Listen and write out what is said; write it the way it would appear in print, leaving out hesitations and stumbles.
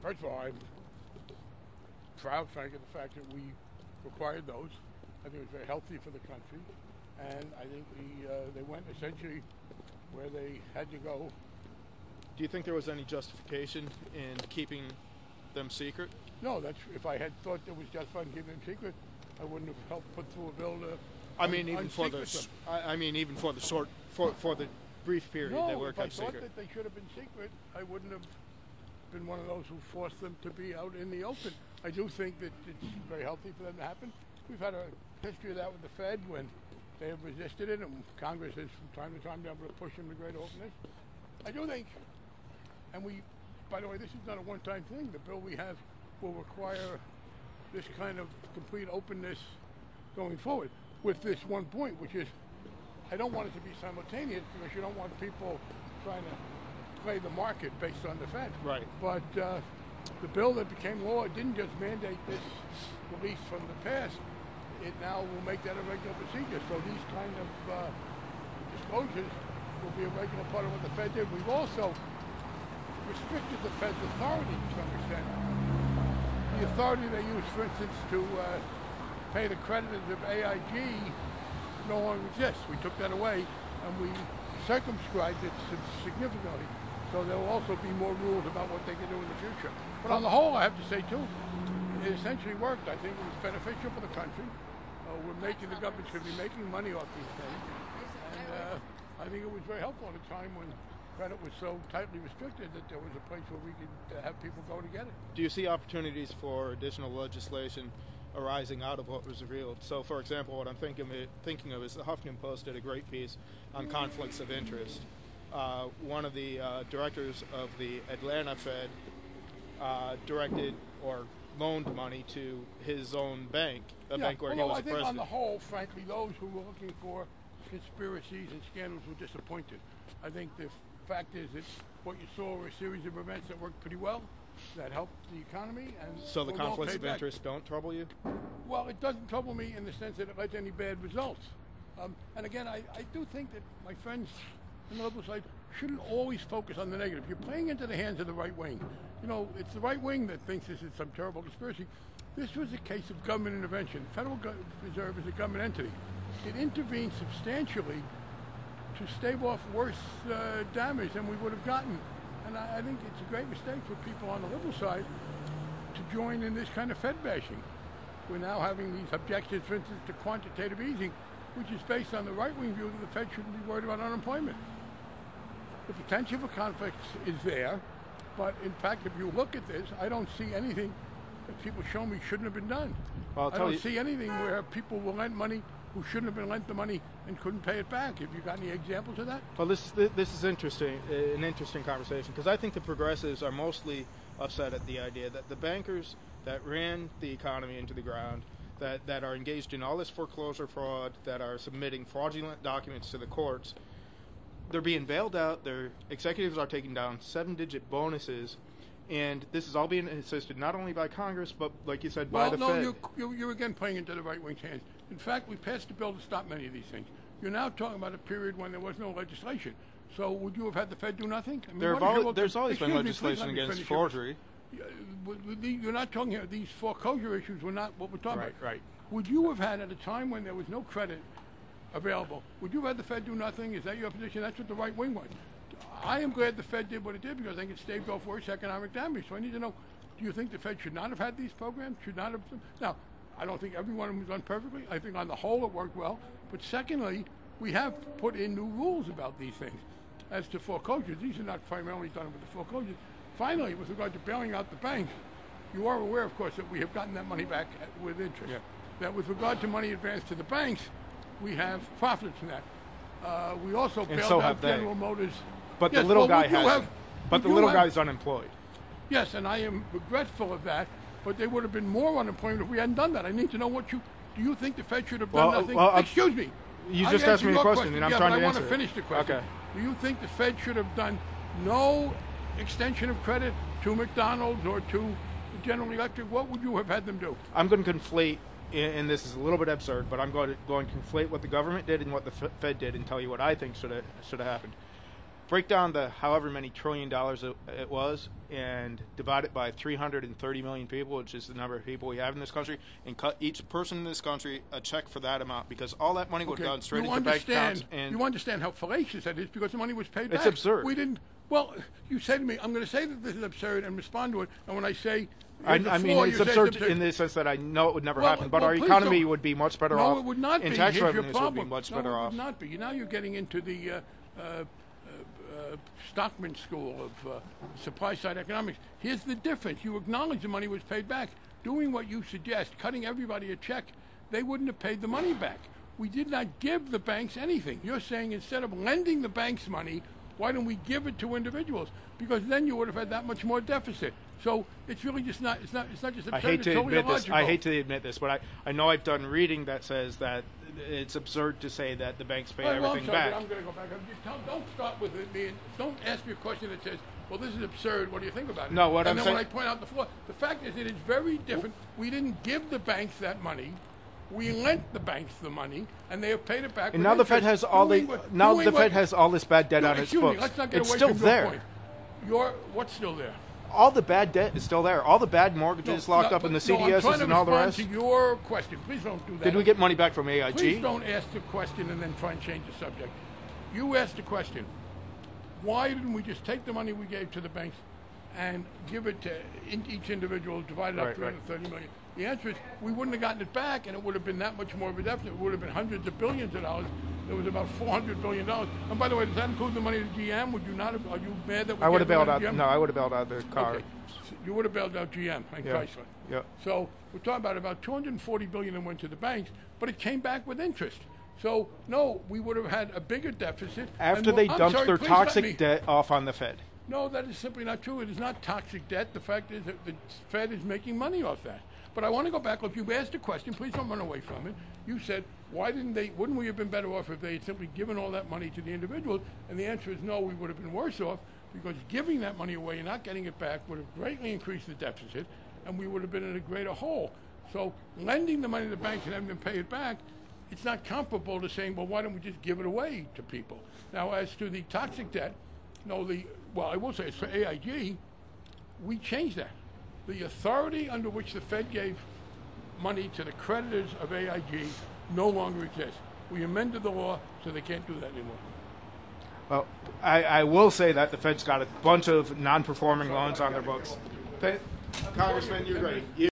First of all, I'm proud, Frank, of the fact that we required those. I think it was very healthy for the country, and I think they went essentially where they had to go. Do you think there was any justification in keeping them secret? No, that's if I had thought there was justified in keeping them secret, I wouldn't have helped put through a bill to. I mean, even for the for the brief period they were kept secret. No, if I thought that they should have been secret, I wouldn't have been one of those who forced them to be out in the open. I do think that it's very healthy for them to happen. We've had a history of that with the Fed when they have resisted it, and Congress has from time to time been able to push them to greater openness. I do think, and by the way, this is not a one-time thing. The bill we have will require this kind of complete openness going forward, with this one point, which is I don't want it to be simultaneous because you don't want people trying to play the market based on the Fed. Right. But the bill that became law didn't just mandate this release from the past. It now will make that a regular procedure. So these kind of disclosures will be a regular part of what the Fed did. We've also restricted the Fed's authority to some extent. The authority they use, for instance, to pay the creditors of AIG no longer exists. We took that away, and we circumscribed it significantly. So there will also be more rules about what they can do in the future. But on the whole, I have to say, too, it essentially worked. I think it was beneficial for the country. The government's going to be making money off these things. And I think it was very helpful at a time when credit was so tightly restricted that there was a place where we could have people go to get it. Do you see opportunities for additional legislation arising out of what was revealed? So, for example, what I'm thinking of is the Huffington Post did a great piece on conflicts of interest. One of the directors of the Atlanta Fed directed or loaned money to his own bank, bank where he was I think president. on the whole, frankly, those who were looking for conspiracies and scandals were disappointed. I think the fact is that what you saw were a series of events that worked pretty well, that helped the economy. And so the conflicts of interest don't trouble you? Well, it doesn't trouble me in the sense that it led to any bad results. And again, I do think that my friends on the liberal side shouldn't always focus on the negative. You're playing into the hands of the right wing. You know, it's the right wing that thinks this is some terrible conspiracy. This was a case of government intervention. The Federal Reserve is a government entity. It intervened substantially to stave off worse damage than we would have gotten. And I think it's a great mistake for people on the liberal side to join in this kind of Fed bashing. We're now having these objections, for instance, to quantitative easing, which is based on the right-wing view that the Fed shouldn't be worried about unemployment. The potential for conflicts is there, but in fact, if you look at this, I don't see anything that people show me shouldn't have been done. Well, I don't see anything where people will lend money who shouldn't have been lent the money and couldn't pay it back. Have you got any examples of that? Well, this is interesting, an interesting conversation, because I think the progressives are mostly upset at the idea that the bankers that ran the economy into the ground, that are engaged in all this foreclosure fraud, that are submitting fraudulent documents to the courts, they're being bailed out. Their executives are taking down 7-digit bonuses, and this is all being assisted not only by Congress, but, like you said, by the Fed. You're again playing into the right-wing's hands. In fact, we passed a bill to stop many of these things. You're now talking about a period when there was no legislation. So would you have had the Fed do nothing? I mean, there's always been legislation against forgery. You're not talking here. These foreclosure issues were not what we're talking about. Right. Would you have had, at a time when there was no credit available, would you have had the Fed do nothing? Is that your position? That's what the right wing wants. I am glad the Fed did what it did because I think it staved off worse economic damage. So I need to know, do you think the Fed should not have had these programs? Should not have? Now, I don't think every one of them was done perfectly. I think on the whole it worked well. But secondly, we have put in new rules about these things. As to foreclosures, these are not primarily done with the foreclosures. Finally, with regard to bailing out the banks, you are aware, of course, that we have gotten that money back with interest. Yeah. That with regard to money advanced to the banks, we have profited from that. We also bailed out General Motors. But the little guy hasn't. But the little guy's unemployed. Yes, and I am regretful of that. But there would have been more unemployment if we hadn't done that. I need to know do you think the Fed should have done nothing? Excuse me. You just asked me a question, and I'm trying to answer it. I want to finish the question. Okay. Do you think the Fed should have done no extension of credit to McDonald's or to General Electric? What would you have had them do? I'm going to conflate, and this is a little bit absurd, but I'm going to conflate what the government did and what the Fed did and tell you what I think should have happened. break down the however many $1 trillion it was and divide it by 330 million people, which is the number of people we have in this country, and cut each person in this country a check for that amount, because all that money would have gone straight into bank accounts. And you understand how fallacious that is, because the money was paid back. It's absurd. We didn't. Well, you say to me, I'm going to say that this is absurd and respond to it, and when I say I mean, it's absurd in the sense that I know it would never happen, but our economy would be much better off. No, it would not be. And tax Here's your revenues would be problem. much better off. It would not be. Now you're getting into the Stockman School of supply-side economics. Here's the difference. You acknowledge the money was paid back. Doing what you suggest, cutting everybody a check, they wouldn't have paid the money back. We did not give the banks anything. You're saying instead of lending the banks money, why don't we give it to individuals? Because then you would have had that much more deficit. So it's really just not. It's not just absurd. I hate to totally admit this. illogical. I hate to admit this, but I know I've done reading that says that it's absurd to say that the banks pay everything back. I'm going to go back. Don't start with it being. Don't ask me a question that says, "Well, this is absurd. What do you think about it?" No, what I'm saying. And then when I point out the flaw, the fact is it is very different. We didn't give the banks that money. We lent the banks the money, and they have paid it back. And now the Fed has all Fed has all this bad debt on its books. Let's not get it's away still from there. Your point. What's still there? All the bad debt is still there. All the bad mortgages locked up in the CDSs and all the rest. I'm trying to respond to your question. Please don't do that. Did we get money back from AIG? Please don't ask the question and then try and change the subject. You asked the question, why didn't we just take the money we gave to the banks and give it to each individual, divide it up 330 million? The answer is we wouldn't have gotten it back, and it would have been that much more of a deficit. It would have been hundreds of billions of dollars. There was about $400 billion. And by the way, does that include the money to GM? Would you not have? Are you mad that we I would have gave bailed money out. to GM? No, I would have bailed out the car. Okay. So you would have bailed out GM and Chrysler. Yeah. So we're talking about $240 billion that went to the banks, but it came back with interest. So no, we would have had a bigger deficit after they dumped their toxic debt off on the Fed. No, that is simply not true. It is not toxic debt. The fact is that the Fed is making money off that. But I want to go back. If you asked a question, please don't run away from it. You said, wouldn't we have been better off if they had simply given all that money to the individuals? And the answer is no, we would have been worse off, because giving that money away and not getting it back would have greatly increased the deficit, and we would have been in a greater hole. So lending the money to the banks and having them pay it back, it's not comparable to saying, well, why don't we just give it away to people? Now, as to the toxic debt, I will say, it's for AIG, we changed that. The authority under which the Fed gave money to the creditors of AIG no longer exists. We amended the law so they can't do that anymore. Well, I will say that the Fed's got a bunch of non-performing loans on their books. Congressman, you're great.